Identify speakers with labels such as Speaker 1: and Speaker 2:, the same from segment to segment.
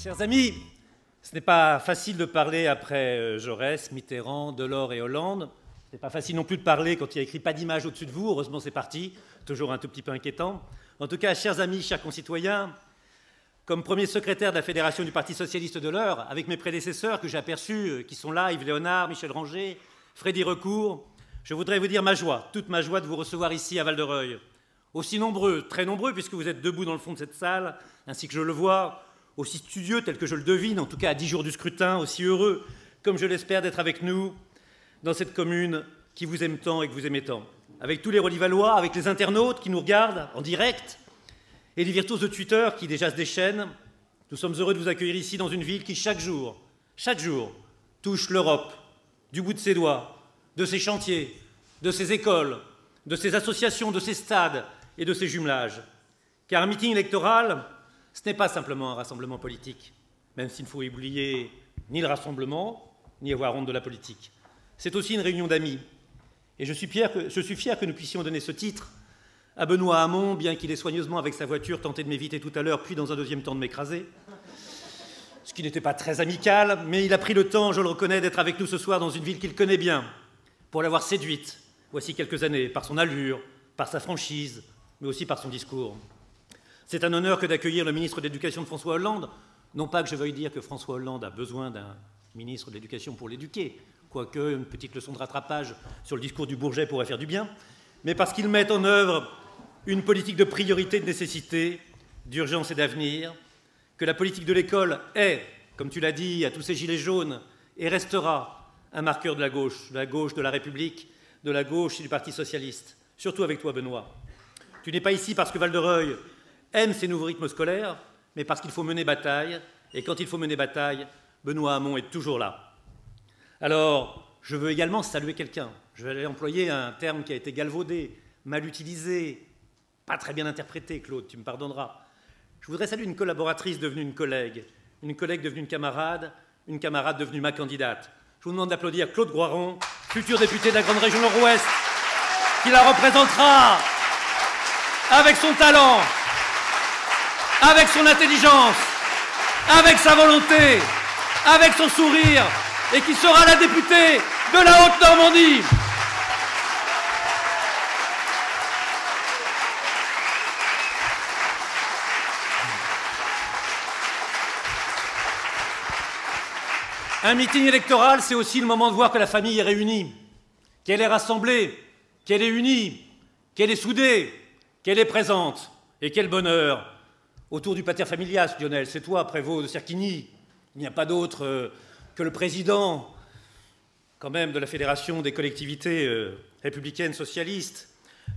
Speaker 1: Chers amis, ce n'est pas facile de parler après Jaurès, Mitterrand, Delors et Hollande. Ce n'est pas facile non plus de parler quand il y a écrit « pas d'image au-dessus de vous ». Heureusement, c'est parti. Toujours un tout petit peu inquiétant. En tout cas, chers amis, chers concitoyens, comme premier secrétaire de la Fédération du Parti socialiste de l'Eure, avec mes prédécesseurs que j'ai aperçus, qui sont là, Yves Léonard, Michel Ranger, Frédéric Recourt, je voudrais vous dire ma joie, toute ma joie de vous recevoir ici à Val-de-Reuil. Aussi nombreux, très nombreux, puisque vous êtes debout dans le fond de cette salle, ainsi que je le vois, aussi studieux tel que je le devine, en tout cas à 10 jours du scrutin, aussi heureux, comme je l'espère, d'être avec nous dans cette commune qui vous aime tant et que vous aimez tant. Avec tous les Rolivallois, avec les internautes qui nous regardent en direct, et les virtuoses de Twitter qui déjà se déchaînent, nous sommes heureux de vous accueillir ici dans une ville qui, chaque jour, touche l'Europe, du bout de ses doigts, de ses chantiers, de ses écoles, de ses associations, de ses stades et de ses jumelages. Car un meeting électoral, ce n'est pas simplement un rassemblement politique, même s'il ne faut oublier ni le rassemblement, ni avoir honte de la politique. C'est aussi une réunion d'amis. Et je suis fier que nous puissions donner ce titre à Benoît Hamon, bien qu'il ait soigneusement, avec sa voiture, tenté de m'éviter tout à l'heure, puis dans un deuxième temps de m'écraser. Ce qui n'était pas très amical, mais il a pris le temps, je le reconnais, d'être avec nous ce soir dans une ville qu'il connaît bien, pour l'avoir séduite, voici quelques années, par son allure, par sa franchise, mais aussi par son discours. C'est un honneur que d'accueillir le ministre de l'Éducation de François Hollande, non pas que je veuille dire que François Hollande a besoin d'un ministre de l'Éducation pour l'éduquer, quoique une petite leçon de rattrapage sur le discours du Bourget pourrait faire du bien, mais parce qu'il met en œuvre une politique de priorité, de nécessité, d'urgence et d'avenir, que la politique de l'école est, comme tu l'as dit à tous ces gilets jaunes, et restera un marqueur de la gauche de la République, de la gauche et du Parti socialiste, surtout avec toi, Benoît. Tu n'es pas ici parce que Val-de-Reuil aime ces nouveaux rythmes scolaires, mais parce qu'il faut mener bataille, et quand il faut mener bataille, Benoît Hamon est toujours là. Alors, je veux également saluer quelqu'un. Je vais employer un terme qui a été galvaudé, mal utilisé, pas très bien interprété, Claude, tu me pardonneras. Je voudrais saluer une collaboratrice devenue une collègue devenue une camarade devenue ma candidate. Je vous demande d'applaudir Claude Groiron, futur député de la Grande Région Nord-Ouest, qui la représentera avec son talent, avec son intelligence, avec sa volonté, avec son sourire, et qui sera la députée de la Haute-Normandie. Un meeting électoral, c'est aussi le moment de voir que la famille est réunie, qu'elle est rassemblée, qu'elle est unie, qu'elle est soudée, qu'elle est présente. Et quel bonheur autour du pater familias, Lionel, c'est toi, prévôt de Cerquigny. Il n'y a pas d'autre que le président, quand même, de la Fédération des collectivités républicaines socialistes.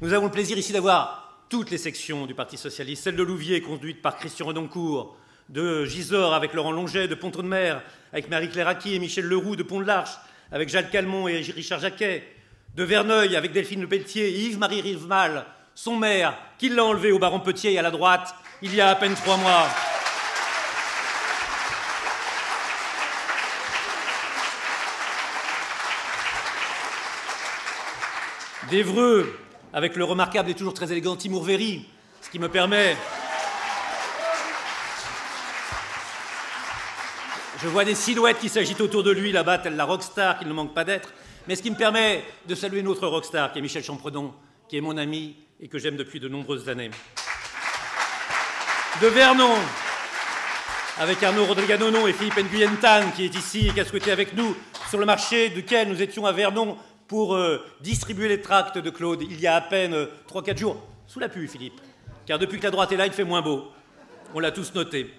Speaker 1: Nous avons le plaisir ici d'avoir toutes les sections du Parti socialiste, celle de Louviers, conduite par Christian Redoncourt, de Gisors avec Laurent Longet, de Pont-de-Mer avec Marie-Claire Aki et Michel Leroux, de Pont-de-l'Arche avec Jacques Calmont et Richard Jacquet, de Verneuil avec Delphine Lepelletier et Yves-Marie Rivemal, son maire, qui l'a enlevé au baron Petier à la droite il y a à peine 3 mois. D'Évreux avec le remarquable et toujours très élégant Timur Véry, ce qui me permet... Je vois des silhouettes qui s'agitent autour de lui, là-bas, telle la rockstar qu'il ne manque pas d'être. Mais ce qui me permet de saluer notre rockstar, qui est Michel Champredon, qui est mon ami et que j'aime depuis de nombreuses années. De Vernon, avec Arnaud Rodriguez-Nonon et Philippe Nguyen Tan, qui est ici et qui a souhaité avec nous sur le marché duquel nous étions à Vernon pour distribuer les tracts de Claude il y a à peine 3-4 jours. Sous la pluie, Philippe, car depuis que la droite est là, il fait moins beau. On l'a tous noté.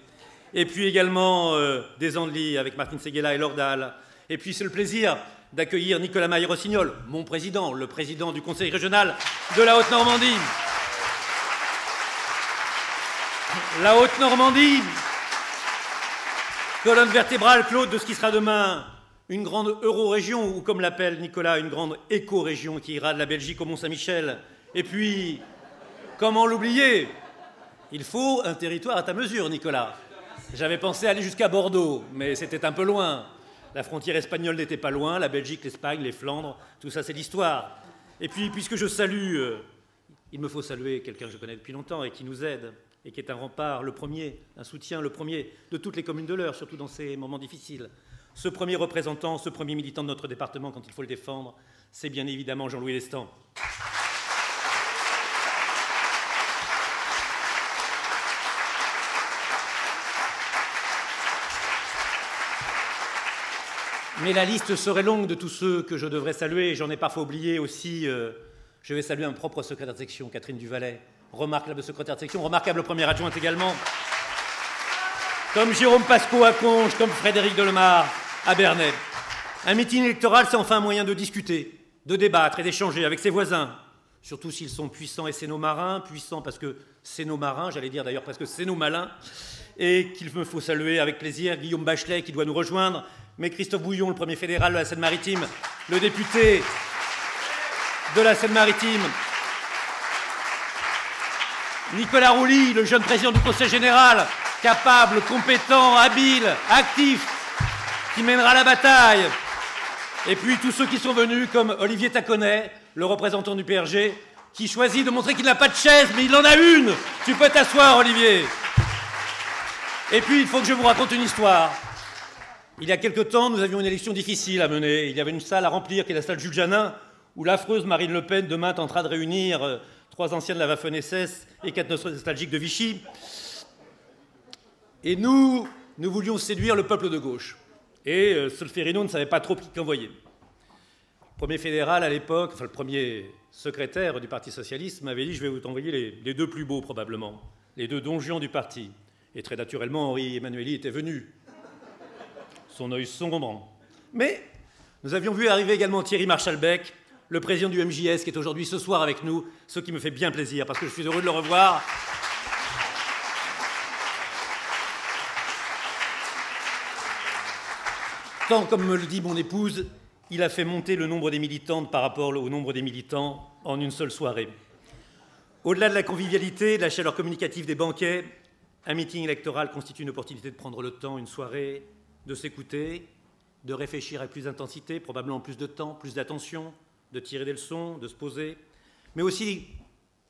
Speaker 1: Et puis également des Andelys avec Martine Seguela et Lordal. Et puis c'est le plaisir d'accueillir Nicolas Maillé-Rossignol, mon président, le président du Conseil régional de la Haute-Normandie. La Haute-Normandie, colonne vertébrale, Claude, de ce qui sera demain une grande euro-région, ou comme l'appelle Nicolas, une grande éco-région qui ira de la Belgique au Mont-Saint-Michel. Et puis, comment l'oublier? Il faut un territoire à ta mesure, Nicolas. J'avais pensé aller jusqu'à Bordeaux, mais c'était un peu loin. La frontière espagnole n'était pas loin, la Belgique, l'Espagne, les Flandres, tout ça c'est l'histoire. Et puis, puisque je salue, il me faut saluer quelqu'un que je connais depuis longtemps et qui nous aide et qui est un rempart, le premier, un soutien, le premier de toutes les communes de l'Eure, surtout dans ces moments difficiles. Ce premier représentant, ce premier militant de notre département, quand il faut le défendre, c'est bien évidemment Jean-Louis Lestan. Mais la liste serait longue de tous ceux que je devrais saluer. J'en ai parfois oublié aussi. Je vais saluer un propre secrétaire de section, Catherine Duvalet. Remarquable secrétaire de section, remarquable première adjointe également. Comme Jérôme Pasco à Conches, comme Frédéric Delemare à Bernay. Un meeting électoral, c'est enfin un moyen de discuter, de débattre et d'échanger avec ses voisins. Surtout s'ils sont puissants et c'est nos marins. Puissants parce que c'est nos marins, j'allais dire d'ailleurs parce que c'est nos malins. Et qu'il me faut saluer avec plaisir Guillaume Bachelet qui doit nous rejoindre. Mais Christophe Bouillon, le premier fédéral de la Seine-Maritime, le député de la Seine-Maritime, Nicolas Rouly, le jeune président du Conseil général, capable, compétent, habile, actif, qui mènera la bataille. Et puis tous ceux qui sont venus, comme Olivier Taconnet, le représentant du PRG, qui choisit de montrer qu'il n'a pas de chaise, mais il en a une. Tu peux t'asseoir, Olivier. Et puis, il faut que je vous raconte une histoire. Il y a quelque temps, nous avions une élection difficile à mener. Il y avait une salle à remplir, qui est la salle Jules Janin, où l'affreuse Marine Le Pen, demain, tentera de réunir 3 anciens de la Waffen-SS et 4 nostalgiques de Vichy. Et nous voulions séduire le peuple de gauche. Et Solferino ne savait pas trop qui envoyer. Le premier fédéral à l'époque, enfin le premier secrétaire du Parti socialiste m'avait dit « Je vais vous envoyer les 2 plus beaux probablement, les 2 donjons du parti ». Et très naturellement, Henri Emmanuelli était venu. Son œil sombre. Mais nous avions vu arriver également Thierry Marchalbeck, le président du MJS, qui est aujourd'hui ce soir avec nous, ce qui me fait bien plaisir, parce que je suis heureux de le revoir. Tant, comme me le dit mon épouse, il a fait monter le nombre des militantes par rapport au nombre des militants en une seule soirée. Au-delà de la convivialité, de la chaleur communicative des banquets, un meeting électoral constitue une opportunité de prendre le temps, une soirée, de s'écouter, de réfléchir avec plus d'intensité, probablement plus de temps, plus d'attention, de tirer des leçons, de se poser, mais aussi,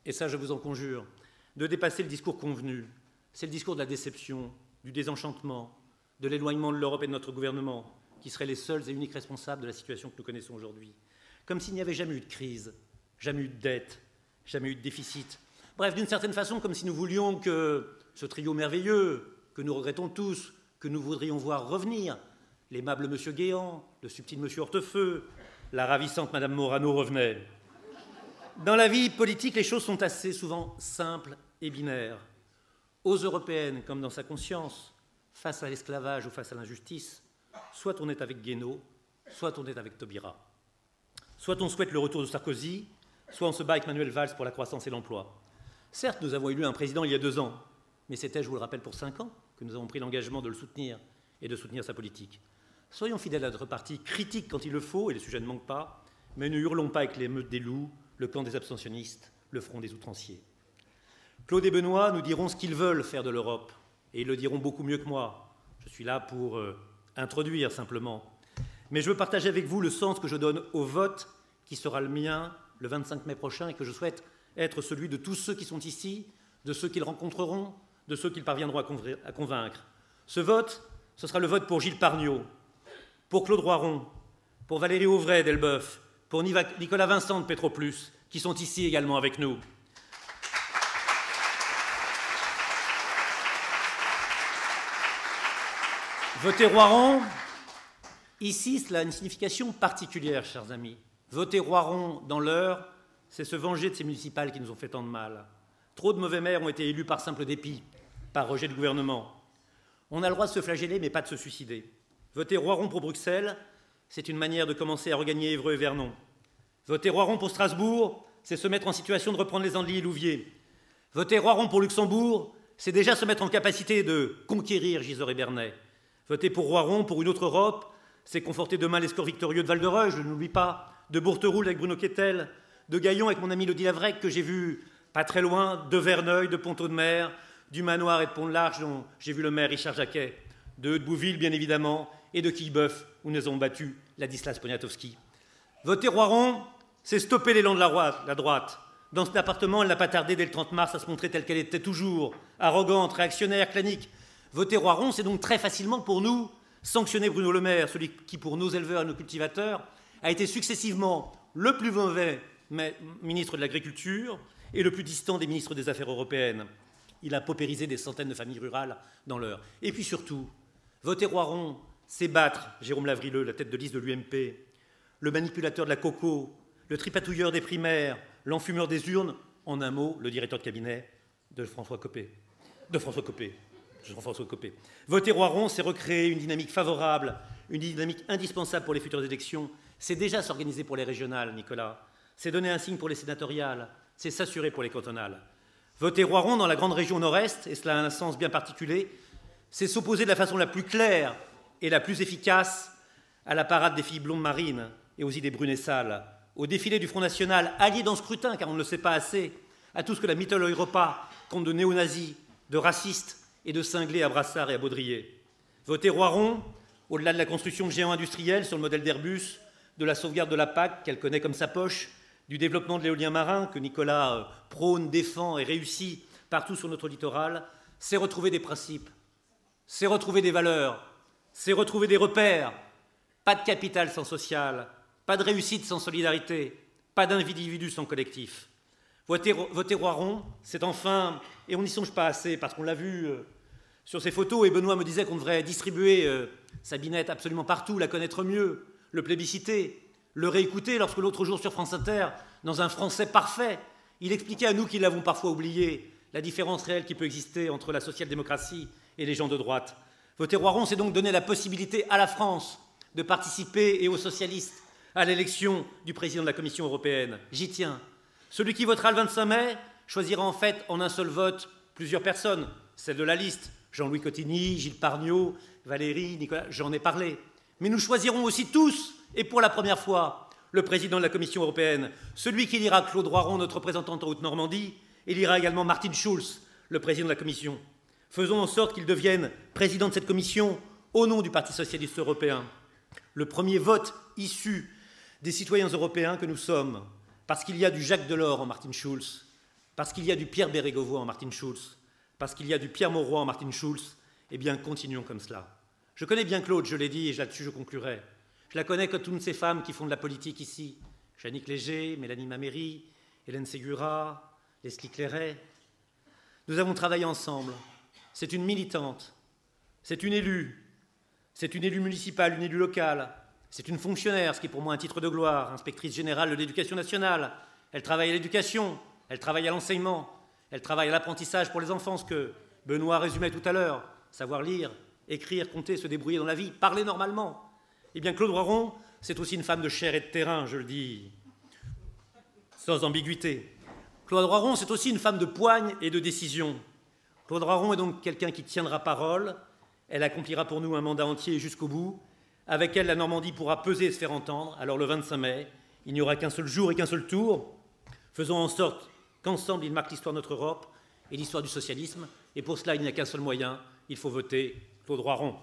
Speaker 1: et ça je vous en conjure, de dépasser le discours convenu. C'est le discours de la déception, du désenchantement, de l'éloignement de l'Europe et de notre gouvernement, qui seraient les seuls et uniques responsables de la situation que nous connaissons aujourd'hui. Comme s'il n'y avait jamais eu de crise, jamais eu de dette, jamais eu de déficit. Bref, d'une certaine façon, comme si nous voulions que ce trio merveilleux, que nous regrettons tous, que nous voudrions voir revenir, l'aimable M. Guéant, le subtil M. Hortefeux, la ravissante Mme Morano revenaient. Dans la vie politique, les choses sont assez souvent simples et binaires. Aux européennes, comme dans sa conscience, face à l'esclavage ou face à l'injustice, soit on est avec Guénaud, soit on est avec Taubira. Soit on souhaite le retour de Sarkozy, soit on se bat avec Manuel Valls pour la croissance et l'emploi. Certes, nous avons élu un président il y a 2 ans, mais c'était, je vous le rappelle, pour 5 ans que nous avons pris l'engagement de le soutenir et de soutenir sa politique. Soyons fidèles à notre parti, critiques quand il le faut, et les sujets ne manquent pas, mais ne hurlons pas avec les meutes des loups, le camp des abstentionnistes, le front des outranciers. Claude et Benoît nous diront ce qu'ils veulent faire de l'Europe, et ils le diront beaucoup mieux que moi. Je suis là pour introduire simplement. Mais je veux partager avec vous le sens que je donne au vote, qui sera le mien le 25 mai prochain, et que je souhaite être celui de tous ceux qui sont ici, de ceux qu'ils rencontreront, de ceux qu'ils parviendront à convaincre. Ce vote, ce sera le vote pour Gilles Pargneaux, pour Claude Roiron, pour Valérie Auvray d'Elbeuf, pour Nicolas Vincent de Petroplus, qui sont ici également avec nous. Voter Roiron, ici, cela a une signification particulière, chers amis. Voter Roiron dans l'Eure, c'est se venger de ces municipales qui nous ont fait tant de mal. Trop de mauvais maires ont été élus par simple dépit, par rejet du gouvernement. On a le droit de se flageller, mais pas de se suicider. Voter Roiron pour Bruxelles, c'est une manière de commencer à regagner Évreux et Vernon. Voter Roiron pour Strasbourg, c'est se mettre en situation de reprendre les Andelys et Louviers. Voter Roiron pour Luxembourg, c'est déjà se mettre en capacité de conquérir Gisors et Bernay. Voter pour Roiron, pour une autre Europe, c'est conforter demain les scores victorieux de Val-de-Reuil, je ne l'oublie pas, de Bourteroul avec Bruno Quetel, de Gaillon avec mon ami Lodi Lavrec, que j'ai vu pas très loin, de Verneuil, de Ponteau-de-Mer, du Manoir et de Pont-de-l'Arche, dont j'ai vu le maire Richard Jacquet, de Bouville, bien évidemment, et de Quillebeuf, où nous avons battu Ladislas Poniatowski. Voter Roiron, c'est stopper l'élan de la droite, Dans cet appartement, elle n'a pas tardé dès le 30 mars à se montrer telle qu'elle était toujours, arrogante, réactionnaire, clanique. Voter Roiron, c'est donc très facilement pour nous sanctionner Bruno Le Maire, celui qui, pour nos éleveurs et nos cultivateurs, a été successivement le plus mauvais ministre de l'Agriculture et le plus distant des ministres des Affaires européennes. Il a paupérisé des centaines de familles rurales dans l'heure. Et puis surtout, voter Roiron, c'est battre Jérôme Lavrileux, la tête de liste de l'UMP, le manipulateur de la coco, le tripatouilleur des primaires, l'enfumeur des urnes, en un mot, le directeur de cabinet de Jean-François Copé. Voter Roiron, c'est recréer une dynamique favorable, une dynamique indispensable pour les futures élections. C'est déjà s'organiser pour les régionales, Nicolas. C'est donner un signe pour les sénatoriales. C'est s'assurer pour les cantonales. Voter Roiron dans la grande région nord-est, et cela a un sens bien particulier, c'est s'opposer de la façon la plus claire et la plus efficace à la parade des filles blondes marines et aux idées brunes et sales, au défilé du Front National, allié dans le scrutin, car on ne le sait pas assez, à tout ce que la mythologie Europa compte de néo-nazis, de racistes et de cinglés à Brassard et à Baudrier. Voter Roiron, au-delà de la construction de géants industriels sur le modèle d'Airbus, de la sauvegarde de la PAC, qu'elle connaît comme sa poche, du développement de l'éolien marin, que Nicolas prône, défend et réussit partout sur notre littoral, c'est retrouver des principes, c'est retrouver des valeurs, c'est retrouver des repères. Pas de capital sans social, pas de réussite sans solidarité, pas d'individu sans collectif. Voter Roiron, c'est enfin, et on n'y songe pas assez parce qu'on l'a vu sur ces photos, et Benoît me disait qu'on devrait distribuer Sabinette absolument partout, la connaître mieux, le plébisciter, le réécouter lorsque l'autre jour sur France Inter, dans un français parfait, il expliquait à nous qui l'avons parfois oublié la différence réelle qui peut exister entre la social-démocratie et les gens de droite. Voter Roiron, c'est donc donner la possibilité à la France de participer, et aux socialistes, à l'élection du président de la Commission européenne. J'y tiens. Celui qui votera le 25 mai choisira en fait en un seul vote plusieurs personnes, celles de la liste, Jean-Louis Cottigny, Gilles Pargneaux, Valérie, Nicolas, j'en ai parlé. Mais nous choisirons aussi tous, et pour la première fois, le président de la Commission européenne, celui qui élira Claude Roiron, notre représentante en Haute-Normandie, élira également Martin Schulz, le président de la Commission. Faisons en sorte qu'il devienne président de cette commission au nom du Parti socialiste européen. Le premier vote issu des citoyens européens que nous sommes, parce qu'il y a du Jacques Delors en Martin Schulz, parce qu'il y a du Pierre Bérégovoy en Martin Schulz, parce qu'il y a du Pierre Mauroy en Martin Schulz, eh bien, continuons comme cela. Je connais bien Claude, je l'ai dit, et là-dessus je conclurai. Je la connais comme toutes ces femmes qui font de la politique ici. Jeannick Léger, Mélanie Maméry, Hélène Ségura, Leslie Clairet. Nous avons travaillé ensemble. C'est une militante, c'est une élue municipale, une élue locale, c'est une fonctionnaire, ce qui est pour moi un titre de gloire, inspectrice générale de l'éducation nationale. Elle travaille à l'éducation, elle travaille à l'enseignement, elle travaille à l'apprentissage pour les enfants, ce que Benoît résumait tout à l'heure, savoir lire, écrire, compter, se débrouiller dans la vie, parler normalement. Eh bien, Claude Roiron, c'est aussi une femme de chair et de terrain, je le dis sans ambiguïté. Claude Roiron, c'est aussi une femme de poigne et de décision. Claude Roiron est donc quelqu'un qui tiendra parole. Elle accomplira pour nous un mandat entier jusqu'au bout. Avec elle, la Normandie pourra peser et se faire entendre. Alors le 25 mai, il n'y aura qu'un seul jour et qu'un seul tour. Faisons en sorte qu'ensemble, il marque l'histoire de notre Europe et l'histoire du socialisme. Et pour cela, il n'y a qu'un seul moyen. Il faut voter Claude Roiron.